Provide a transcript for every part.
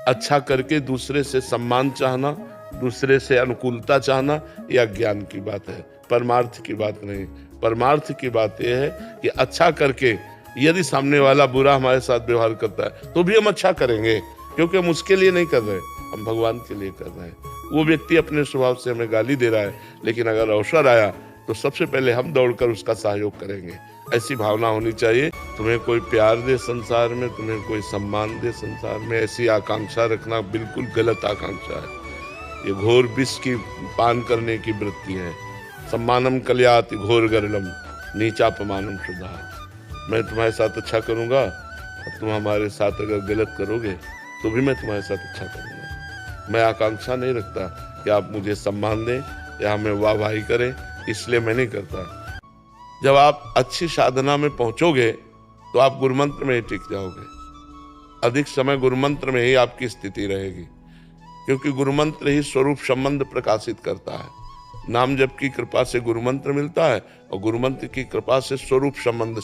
अच्छा करके दूसरे से सम्मान चाहना, दूसरे से अनुकूलता चाहना, यह ज्ञान की बात है, परमार्थ की बात नहीं। परमार्थ की बात यह है कि अच्छा करके यदि सामने वाला बुरा हमारे साथ व्यवहार करता है तो भी हम अच्छा करेंगे, क्योंकि हम उसके लिए नहीं कर रहे, हम भगवान के लिए कर रहे हैं। वो व्यक्ति अपने स्वभाव से हमें गाली दे रहा है, लेकिन अगर अवसर आया तो सबसे पहले हम दौड़कर उसका सहयोग करेंगे। ऐसी भावना होनी चाहिए। तुम्हें कोई प्यार दे संसार में, तुम्हें कोई सम्मान दे संसार में, ऐसी आकांक्षा रखना बिल्कुल गलत आकांक्षा है। ये घोर विष की पान करने की वृत्ति है। सम्मानम कल्याति घोर गरलम नीचापमानम सुधा। मैं तुम्हारे साथ अच्छा करूंगा और तुम हमारे साथ अगर गलत करोगे तो भी मैं तुम्हारे साथ अच्छा करूंगा। मैं आकांक्षा नहीं रखता कि आप मुझे सम्मान दें या हमें वाहवाही करें, इसलिए मैं नहीं करता। जब आप अच्छी साधना में पहुंचोगे तो आप गुरुमंत्र में ही टिक जाओगे। अधिक समय गुरुमंत्र में ही आपकी स्थिति रहेगी, क्योंकि गुरुमंत्र ही स्वरूप संबंध प्रकाशित करता है। नाम जप की कृपा से गुरुमंत्र मिलता है और गुरुमंत्र की कृपा से स्वरूप संबंध,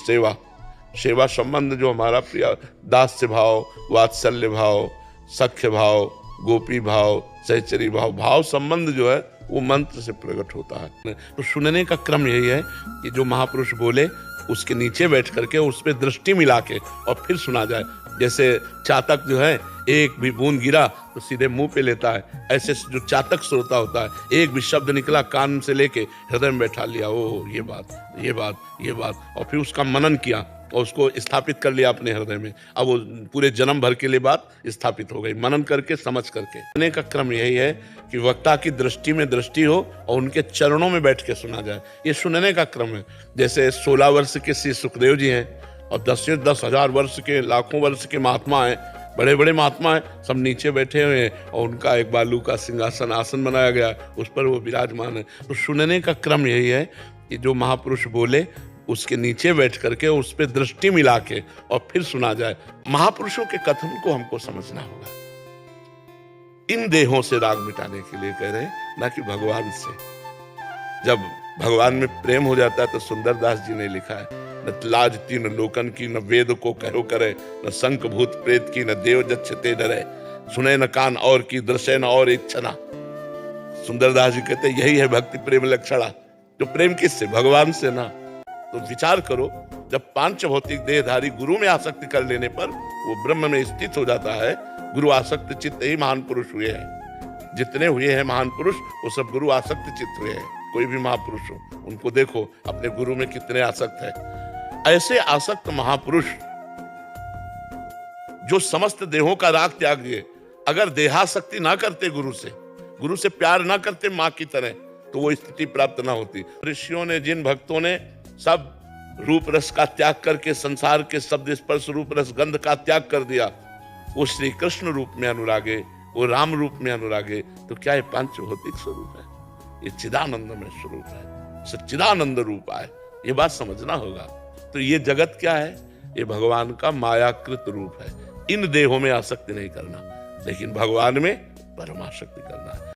सेवा संबंध जो हमारा प्रिय दास्य भाव, वात्सल्य भाव, सख्य भाव, गोपी भाव, सहचरी भाव संबंध जो है वो मंत्र से प्रकट होता है। तो सुनने का क्रम यही है कि जो महापुरुष बोले उसके नीचे बैठ करके उस पर दृष्टि मिला के और फिर सुना जाए। जैसे चातक जो है एक भी बूंद गिरा तो सीधे मुंह पे लेता है, ऐसे जो चातक श्रोता होता है एक भी शब्द निकला कान से लेके हृदय में बैठा लिया, ओ ये बात, और फिर उसका मनन किया और उसको स्थापित कर लिया अपने हृदय में। अब वो पूरे जन्म भर के लिए बात स्थापित हो गई, मनन करके, समझ करके। सुनने का क्रम यही है कि वक्ता की दृष्टि में दृष्टि हो और उनके चरणों में बैठ के सुना जाए, ये सुनने का क्रम है। जैसे 16 वर्ष के श्री सुखदेव जी हैं और 10,000 वर्ष के, लाखों वर्ष के महात्मा हैं, बड़े बड़े महात्मा हैं, सब नीचे बैठे हुए हैं और उनका एक बालू का सिंहासन, आसन बनाया गया, उस पर वो विराजमान है। तो सुनने का क्रम यही है कि जो महापुरुष बोले उसके नीचे बैठ करके उस पर दृष्टि मिला के और फिर सुना जाए। महापुरुषों के कथन को हमको समझना होगा। इन देहों से राग मिटाने के लिए कह रहे हैं, ना कि भगवान से। जब भगवान में प्रेम हो जाता है तो सुंदरदास जी ने लिखा है, न लाज तीन लोकन की, न वेद को कहो करे, न शंख भूत प्रेत की, न देव जच्छते डरे, सुने न कान और की, दृश्य न और इच्छना। सुंदरदास जी कहते यही है भक्ति प्रेम लक्षणा। जो प्रेम किससे? भगवान से ना। तो विचार करो, जब पांच भौतिक देहधारी गुरु में आसक्ति कर लेने पर वो ब्रह्म में स्थित हो जाता है। गुरु आसक्त चित्त ही महान पुरुष हुए हैं। जितने हुए हैं महान पुरुष वो सब गुरु आसक्त चित्त हुए हैं। कोई भी महापुरुष हो उनको देखो अपने गुरु में कितने आसक्त है। ऐसे आसक्त महापुरुष जो समस्त देहों का राग त्याग दिए, अगर देहासक्ति ना करते, गुरु से प्यार ना करते मां की तरह, तो वो स्थिति प्राप्त ना होती। ऋषियों ने, जिन भक्तों ने सब रूप रस का त्याग करके संसार के शब्द स्पर्श रूप रस गंध का त्याग कर दिया, वो श्री कृष्ण रूप में अनुरागे, वो राम रूप में अनुरागे, तो क्या ये पांच भौतिक स्वरूप है? ये चिदानंद में स्वरूप है, सच्चिदानंद रूप है। ये बात समझना होगा। तो ये जगत क्या है? ये भगवान का मायाकृत रूप है। इन देहों में आसक्ति नहीं करना, लेकिन भगवान में परमासक्ति करना है।